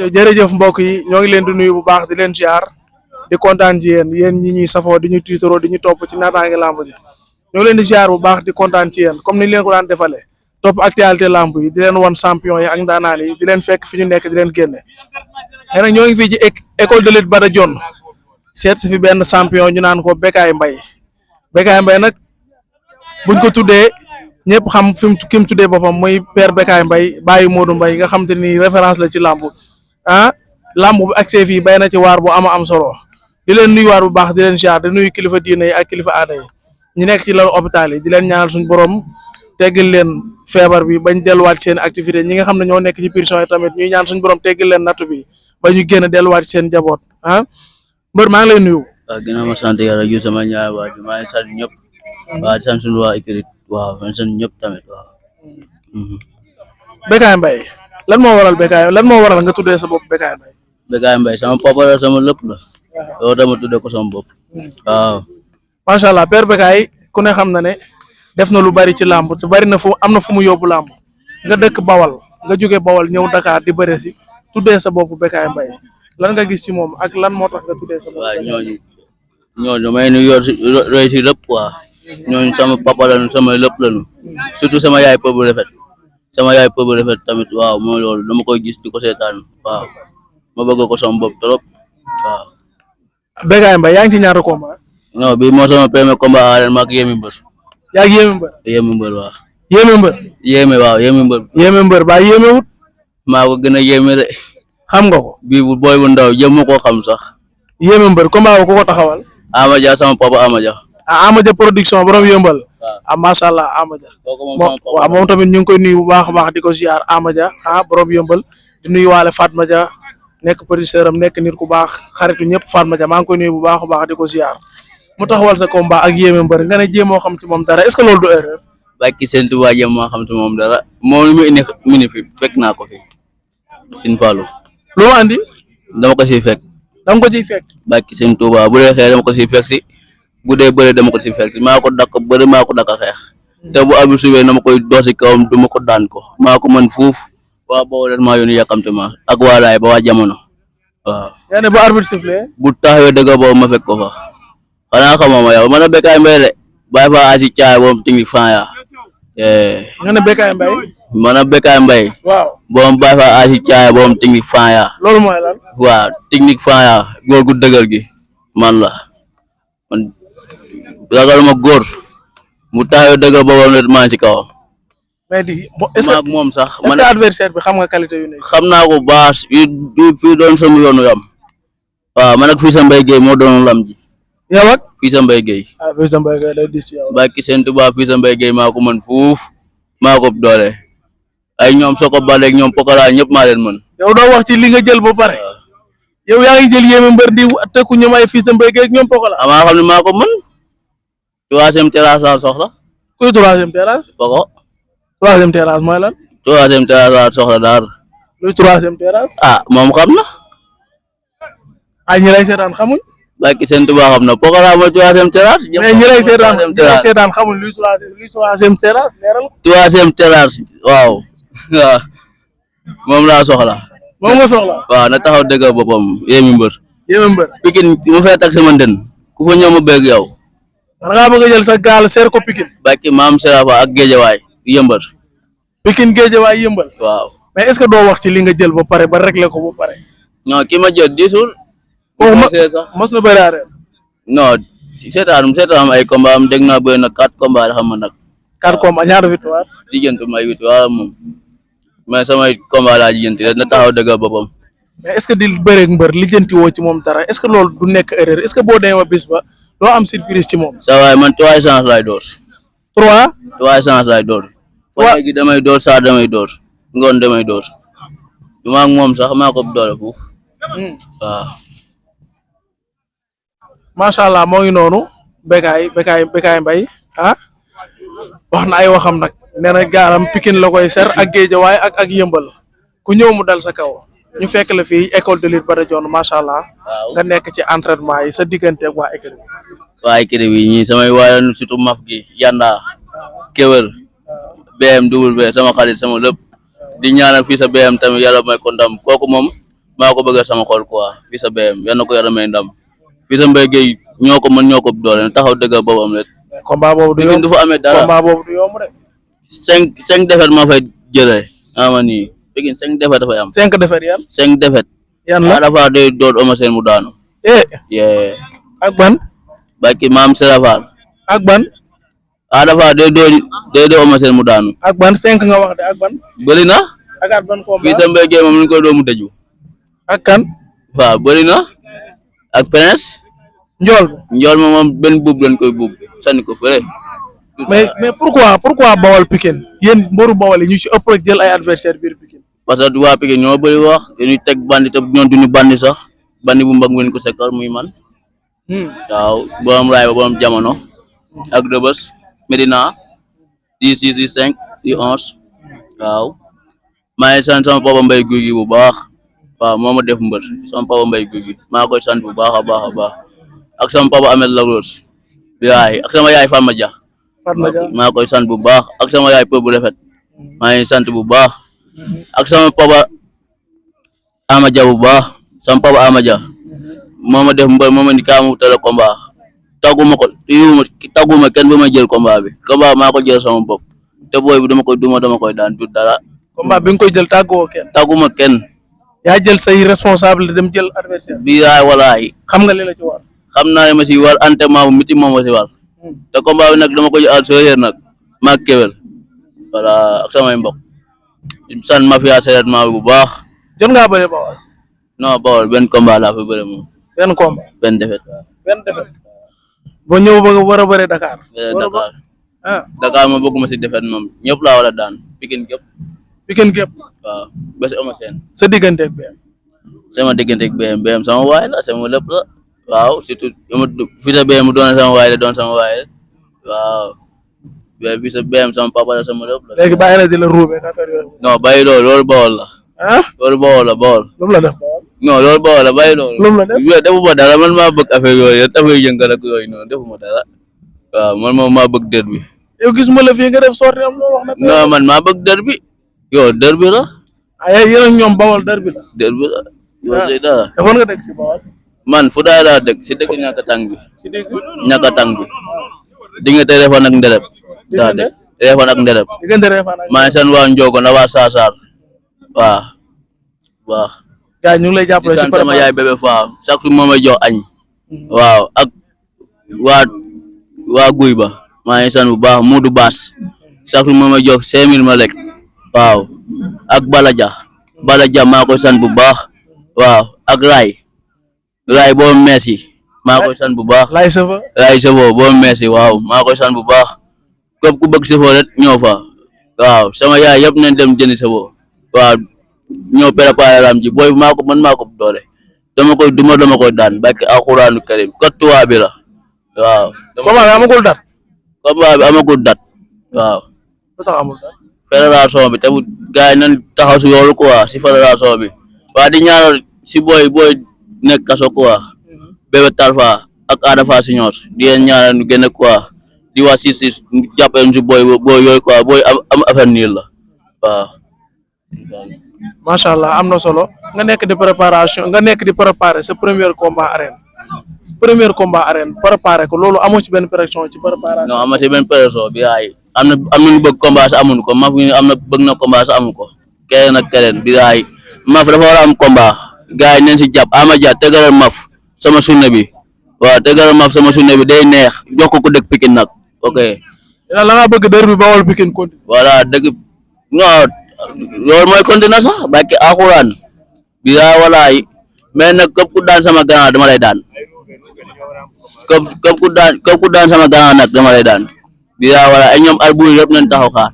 jërëjëf mbokk yi ñoo ngi leen di nuyu bu baax di leen ziar di kontaan ci yéen ñi ñuy safoo di ñu tiitaroo di ñu topp ci naataange lamb ji ñoo ngi leen di ziar bu baax di kontaan ci yéen comme ni ñu leen ko daan defalee topp actualité lamb yi di leen wan champion yi ak ndaanaan yi di leen fekk fi ñu nekk di leen génne tey nag ñoo ngi fii ci école de lutte Bada Dione seet si fi benn champion ñu naan ko Bécaye Mbaye Bécaye Mbaye nag buñ ko tuddee ñëpp xam ki mu tuddee boppam muy père Bécaye Mbaye bàyyi Modou Mbaye nga xam te ni référence la ci lamb lamb bu accès fii bay na ci waar bu am solo di leen nuyuwaat bu baax di leen ziar di nuyu kilifa diine yi ak kilifa aada yi ñu nekk ci lalu hôpital yi di leen ñaanal suñu borom teggal leen feebar bi bañ delluwaat seen activité ñi nga xam ne ñoo nekk ci prison yi tamit ñuy ñaan suñu borom teggal leen nattu bi ba ñu génn delluwaat seen njaboot mbër maa ngi lay nuyu. waaw ginnaaw ma sant yàlla ju sama ñaari waajur maa ngi sant ñëpp waaw di sant suñu waa écrit waaw maa ngi sant ñëpp tamit waaw. Bécaye Mbaye lan moo waral nga tuddee sa bopp Bécaye Mbaye. Bécaye Mbaye sama papa la sama lépp la loolu dama tuddee ko sama bopp waaw. macha allah père Bécaye ku ne xam na ne def na lu bari ci làmb te bari na am na fu mu yóbbu làmb nga dëkk Bawal nga jóge Bawal ñëw Dakar di bëre si tuddee sa bopp Bécaye Mbaye lan nga gis ci moom ak lan moo tax nga tuddee sa bopp. waaw ñooñu may nu yor si roy si lépp quoi ñooñu sama papa lañu sama lépp lañu surtout sama yaay Pëbu Rafet sama yaay Pëbu Rafet tamit waaw mooy loolu dama koy gis di ko seetaan waaw ma bëgg ko sama bopp trop waaw. Bécaye Mbaye yaa ngi ci ñaata combat. non bii moo sama premier combat arène maag Yémi Mbër. yaa ngi Yémi Mbër. Yémi Mbër waaw. Yémi Mbër. Yémi waaw Yémi Mbër. Yémi Mbër ba yéeme wut. maa ko gën a yéeme de. xam nga ko. bii bu booy bu ndaw jëm ma koo xam sax. Yémi Mbër combat ko ko taxawal. Amadia sama papa Amadia. Amadia production borom yëmbal. waaw macha allah Amadia. waaw moom tamit ñu ngi koy nuyu bu baax a baax di ko ziar Amadia borom yëmbal di nuyu waale Fatma Dia nekk producteur am nekk nit ku baax xaritu ñëpp Fatma Dia maa ngi koy nuyu bu baax a baax di ko ziar mu taxawal sa combat ak Yémi Mbër nga ne jéemoo xam ci moom dara est-ce que loolu du erreur. bàkki seen tubaab jéem moo xam ci moom dara moom lu mu indi mini fi fekk naa ko fi Sine Fallou. lu ma andi. dama ko siy fekk. dama ko ciy fekk. bàkki seen tubaab bu dee xeex dama ko siy fekk si bu dee bëre dama ko siy fekk si maa ko dakk bëre maa ko dakk xeex te bu abi subee dama koy dox si kawam du ma ko daan ko maa ko mën fuuf waa boobu leen maa yónni yàkkamte ma ak waa laay ba waa jamono waaw. yaa ne bu arbitre sifflé. bu taxawee dëgg boobu ma fekk ko fa xanaa xamoo ma yow man a Bécaye Mbaye de bàyyi fa asi caay boobu tingi fan ya nga ne Bécaye Mbaye. man a Bécaye Mbaye. waaw boobu bàyyi fa asi caay boobu tingi fan ya loolu mooy lan. waaw technique fan ya góor gu dëgër gi man la man ragaluma góor mu taxawee dëgg boobu net maa ci kawam. mais est-ce que moom sax est-ce que adversaire bi xam nga qualité yu nekk. xam naa ko baax fii doon sama yoonu yam waaw man ak fii sa Mbaye Gueye moo doon lam ji. yow ak. fii sa Mbaye Gueye. fii sa Mbaye Gueye day dis ci yow. bàkki seen tubaab fii sa Mbaye Gueye maa ko mën fuuf maa ko doole ay ñoom soo ko baleeg ñoom Pokola ñëpp maa leen mën. yow doo wax ci li nga jël ba pare. yow yaa ngi jël Yémi Mbër di tëkku ñoom ay fii sa Mbaye Gueye ak ñoom Pokola. maa xam ne maa ko mën. troisième terrasse laa soxla. kuy troisième terrasse. Poko. troisième terrasse mooy lan. troisième terrasse laa soxla daal. luy troisième terrasse. moom xam na. ay ñi lay seetaan xamuñ. bàkki seen tubaab xam na Pokola mooy troisième terrasse. mais ñi lay seetaan xamuñ luy troisième terrasse leeral. troisième terrasse waaw. waaw moom laa soxla. moom nga soxla. waaw na taxaw dëgg boppam Yémi Mbër. Yémi Mbër. Pikine mu fay tag sama ndën ku fa ñëw ma bëgg yow. da ngaa bëgg a jël sa gaal seer ko Pikine. bàkki maam Serafa ak Géejawaay yëmbër. Pikine Géejawaay yëmbal. waaw. mais est-ce que doo wax ci li nga jël ba pare ba réglé ko ba pare. non ki ma jël diisul. mos na bëri arène. non seetaan ay combat am dégg naa bëri na 4 combat la xam ma nag. 4 combat ñaata victoire. diggante may victoire moom mais samay combat laa diggante na taxaw dëgg boppam. mais est-ce que di bëreeg mbër lijjanti woo ci moom dara est-ce que loolu du nekk erreur est-ce que boo demee ba bis ba doo am surprise ci moom. sa waay man 3 chances laay door. 3 chances laay door. waaw léegi damay door saa damay door ngoon damay door. maa ngi moom sax maa ko doole foofu. waaw. macha allah moo ngi noonu Bécaye Mbaye wax na ay waxam nag nee na gaaram Pikine la koy ser ak Géejawaay ak yëmbal ku ñëw mu dal sa kaw ñu fekk la fii école de lutte Bada Dione macha allah. nga nekk ci entraînement yi sa diggante ak waa écurie bi. waa écurie bi ñii samay waa surtout maf gi Yanda Kewel BMW sama xarit sama lépp di ñaanal fii sa BM tamit yàlla may ko ndam kooku moom maa ko bëgg sama xol quoi fii sa BM yal na ko yàlla may ndam fii sa Mbaye Gueye ñoo ko mën ñoo ko doole taxaw dëggal boppam rek. combat boobu du yomb du fa amee dara combat boobu du yomb rek. 5 défaites maa fay jëlee ama nii Pikine 5 défaites dafay am. 5 défaites yan. 5 défaites. yan la dafa day doon Eumeu Sène mu daanu. yee. ak ban. bàkki maam Serafal. ak ban. dafa day doon Eumeu Sène mu daanu. ak ban 5 nga wax de ak ban. bëri na. ak ban combat fii sa Mbaye Gueye moom ñu koy doomu dëju. ak kan. waaw bëri na. ak Prince. Njool moom benn buub lañ koy buub sànni ko fële. mais pourquoi Bawol Pikine yéen mboru Bawol yi ñu ci ëpp rek jël ay adversaire biir Pikine. parce que waa Pikine ñoo bëri wax dañuy teg bandi te ñoom duñu bandi sax bandi bu mbag ngeen ko sekkal muy man. waaw borom raay ba borom jamono. ak Dëbës Medina di 6 di 5 di 11 waaw maa ngi sant sama papa Mbaye Gueye bu baax waaw moo ma def mbër sama papa Mbaye Gueye maa koy sant bu baax a baax a baax ak sama papa Ahmed Lagros yaay ak sama yaay Fatma Dia maa koy sant bu baax ak sama yaay Peu bu rafet maa ngi sant bu baax ak sama papa Amadia bu baax sama papa Amadia moo ma def mbër moo ma ni kaamu tele combat tàgguma ko tàgguma kenn ba may jël combat bi combat maa ko jël sama bopp te booy bi dama koy daan du dara. combat bi nga koy jël tàggoo kenn. tàgguma kenn. yaa jël say responsable dem jël adversaire. bii yaay walaay. xam nga li la ci war. xam naa ne ma si war entraînement bu miti moom ma si war. te combat bi nag dama ko jël sérieux nag maa kéwél voilà ak samay mbokk. san mafia sérieusement bu baax. jot ngaa bëre Bawol. non Bawol benn combat laa fa bëre moom. benn combat. benn défaite. boo ñëw ba nga war a bëre Dakar. Dakar ah Dakar ma bëgguma si défaite moom ñëpp laa war a daan Pikine gépp. Pikine gépp. waaw ba si Eumeu Sène. sa digganteeg BM. sama digganteeg BM sama waay la sama lépp la. waaw surtout fi sa BM mu doon sama waay la doon sama waay waaw fi sa BM sama papa la sama lépp la. léegi bàyyi la di la ruube affaire yooyu. non bàyyi loolu Bawol la. loolu Bawol la Bawol. lu mu la def Bawol. non loolu Bawol la bàyyi loolu. lu mu la def defuma dara man maa bëgg affaire yooyu dafay yëngal ak yooyu noonu defuma dara waaw man moom maa bëgg dër bi. yow gis ma la fii nga def sorti am loolu wax na. non man maa bëgg dër bi. yow dër bi la. yéen ak ñoom Bawol dër bi la. dër bi la. yow dara. defoon nga dëkk si Bawol. man fu daay laa dëkk si dëkk ñàkkatang bi. si dëkk ñàkkatang bi. diggante Réfane ak Ndereb. daa dëkk Réfane ak Ndereb. diggante Réfane ak. maa ngi seen waa Ndiogo na waa Saasar. waaw. waaw. gars ñu ngi lay jàppale si sama yaay bébé Faa chaque jour moo may jox añ. waaw ak waa Guy ba. maa ngi sant bu baax Moodu Baas. chaque jour moo may jox 5000 ma lekk. waaw ak Balaja maa koy sant bu baax. waaw ak Ray boo meesi maa koy sant bu baax. Ray Sëfo boo meesi waaw maa koy sant bu baax. képp ku bëgg Sëfo rek ñëw fa. waaw sama yaay yëpp nañ dem jëndi Sëfo. waaw ñëw préparé ram ji booy maa ko doole. dama koy daan barke alxuraanu karim kottuwaa bi la. waaw. combat bi amagul dat. waaw. lu tax amul dat. fédération bi tamit gars yi nañ taxaw si yoolu quoi si fédération bi. waa di ñaanal si booy nekk kaso quoi. Bébé Talfa ak Ada Fass Senior di leen ñaanal ñu génne quoi di waa si jàppee ñu si booy yooyu quoi booy am affaire nii la waaw. macha allah am na solo nga nekk di préparer sa premier combat arène préparé ko loolu amoo ci benn pression ci préparation. non amoo ci benn pression bi yaay am na ñu bëgg combat sa amuñu ko Maf bëgg na combat sa amu ko keneen ak keneen bi yaay Maf dafa war a am combat gars yi nañ si jàpp Amadia tegalal Maf sama journée bi waaw tegalal Maf sama journée bi day neex jox ko dëkk Pikine nag ok. la nga bëgg dër bi Bawol Pikine continue. voilà dëgg non. loolu mooy continué sax bàkki alxuraan bi yaa walaay mais nag képp ku daan sama gànnaaw dama lay daan képp ku daan sama gànnaaw nag dama lay daan bi yaa walaay ay ñoom Alboury yëpp nañ taxaw xaar.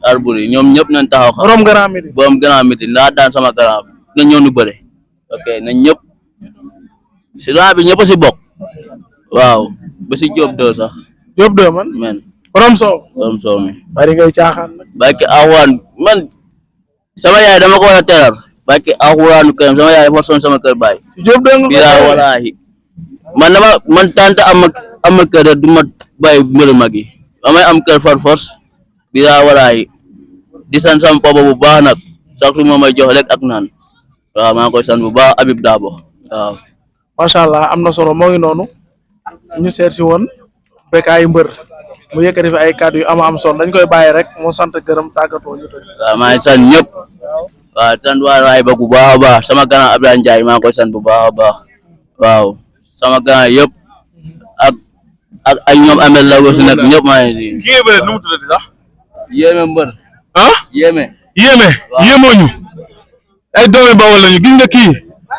Alboury ñoom ñëpp nañ taxaw xaar. borom Grand Médine ndaa daan sama gànnaaw nañ ñëw ñu bëre. ok nañ ñëpp si raa bi ñëpp a si bokk. waaw ba si Diop 2 sax. Diop 2 man. men borom soow mi. bari ngay caaxaan nag. bàkki alxuraan man sama yaay dama ko war a teral bàkki alxuraanu kër sama yaay forson sama kër baay. si Diop 2 nga. bilaay walaahi man tante am kër du ma bàyyi mbëru mag yi damay am kër far force bilaay walaahi di sant sama papa bu baax nag chaque jour moo may jox rek ak naan waaw maa ngi koy sant bu baax Habib Dabo waaw. macha allah am na solo moo ngi noonu ñu seet si woon Bécaye mbër mu yëkkati fi ay kàddu yu am solo dañ koy bàyyi rek mu sant gërëm tàggatoo ñu tëj. waaw maa ngi sant ñëpp waaw sant waa raay ba bu baax a baax sama grand Abdoulaye Ndiaye maa ngi koy sant bu baax a baax waaw sama grand yëpp ak ay ñoom Amel la aussi nag ñëpp maa ngi si. ki ngay bëre nu mu tuddati sax. Yéeme mbër. ah Yéeme. yéemoo ñu ay doomi Bawol lañu gis nga kii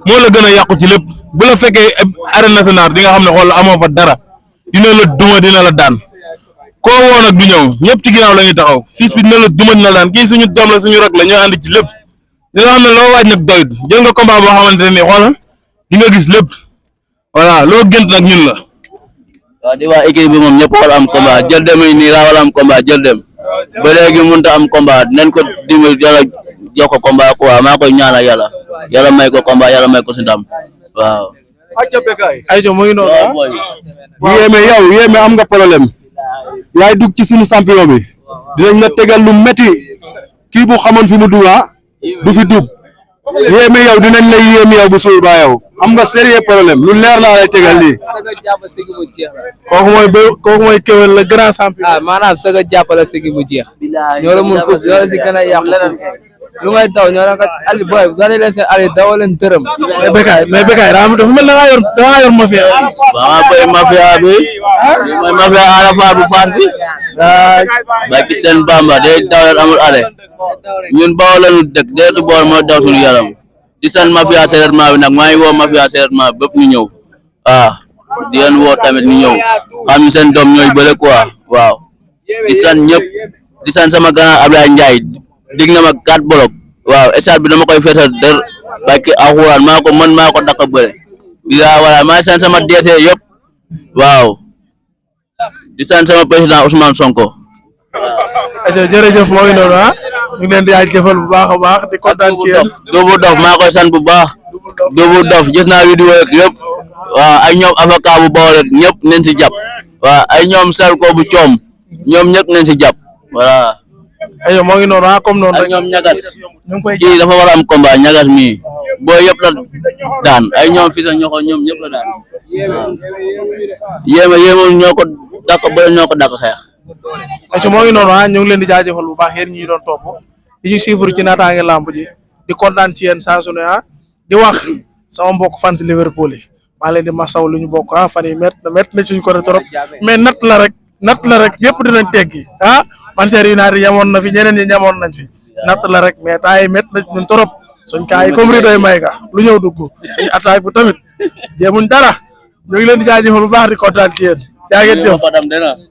moo la gën a yàqu ci lépp bu la fekkee arène nationale di nga xam ne xool amoo fa dara dina la duma dina la daan koo woo nag du ñëw ñëpp ci ginnaaw la ñuy taxaw fils bi dina la duma dina la daan kii suñu doom la suñu rak la ñooy ànd ci lépp di nga xam ne loo waaj nag doyut jël nga combat boo xamante ne nii xoolal di nga gis lépp voilà loo gënt nag ñun la. waaw di waa équipe bi moom ñëpp war am combat jël dem yi nii laa war am combat jël dem ba léegi mënut a am combat nañ ko dimbali yàlla jox ko combat quoi maa koy ñaanal yàlla may ko combat yàlla may ko si ndam waaw. ayca mu ngi noonu yéeme am nga problème yaay dugg ci suñu champion bi dinañ la tegal lu métti kii bu xamoon fi mu dugg du fi dugg yéeme yow dinañ lay yéem yow bu suur ba yow am nga sérieux problème lu leer laa lay tegal lii. kooku mooy Kewel le grand champion. maanaam sa nga jàppale sigi mu jeex. ñoo la mun foofu ñoo la si gën a yàqu lu ngay daw ñoo la nga ali boy gane leen seen ali daw leen tërëm. mais Bécaye dafa mel da ngaa yor mafia. waaw koy mafia bi mooy mafia Arafa bu fan bi baki seen Bamba day daw leen amul ale ñun Bawol lañu dëkk deetu bool moo daw suñu yaram di sant mafia Sereer-Ma bi nag maa ngi woo mafia Sereer-Ma bépp ñu ñëw di leen woo tamit ñu ñëw xam ñu seen doom ñooy bële quoi waaw di sant ñëpp di sant sama grand Abdoulaye Ndiaye dig na ma 4 bolok waaw stade bi dama koy feesal dër baki alxuraan maa ko daq bëre di voilà maa ngi sant sama DC yëpp waaw di sant sama président Ousmane Sonko. jërëjëf moo ngi noonu ñu ngi leen di jaajëfal bu baax a baax di kontaan ci yéen. Double Dof maa koy sant bu baax Double Dof gis naa vidéo yëpp waaw ay ñoom avocat bu Bawol rek ñëpp nañ si jàpp waaw ay ñoom Salko bu coom ñoom ñëpp nañ si jàpp voilà. aywa moo ngi noonu comme noonu ak rek ñoom ñagas ñu ngi koy kii dafa war a am combat ñagas mi boo yëpp la daan ay ñoom fi sa ñoxo ñoom ñëpp la daan yéema ñoo ko dàq ba ñoo ko dàq xeex. ayca moo ngi noonu ñu ngi leen di jaajëfal bu baax yéen ñi doon topp di ñu suivre ci naataange lamb ji di kontaan ci yéen saa su ne di wax sama mbokk fan si Liverpool yi maa leen di masaw lu ñu bokk fan yi métti na suñu côté trop mais natt la rek yëpp dinañ teggi Manchester United yamoon na fi ñeneen ñi ñamoon nañ fi natt la rek mais temps yi métti na ñun trop suñ kaa yi comme ridoy may ka lu ñëw dugg suñu attaque bu tamit jéemuñ dara ñu ngi leen di jaajëfal bu baax di kontaan ci yéen jaa ngeen jëf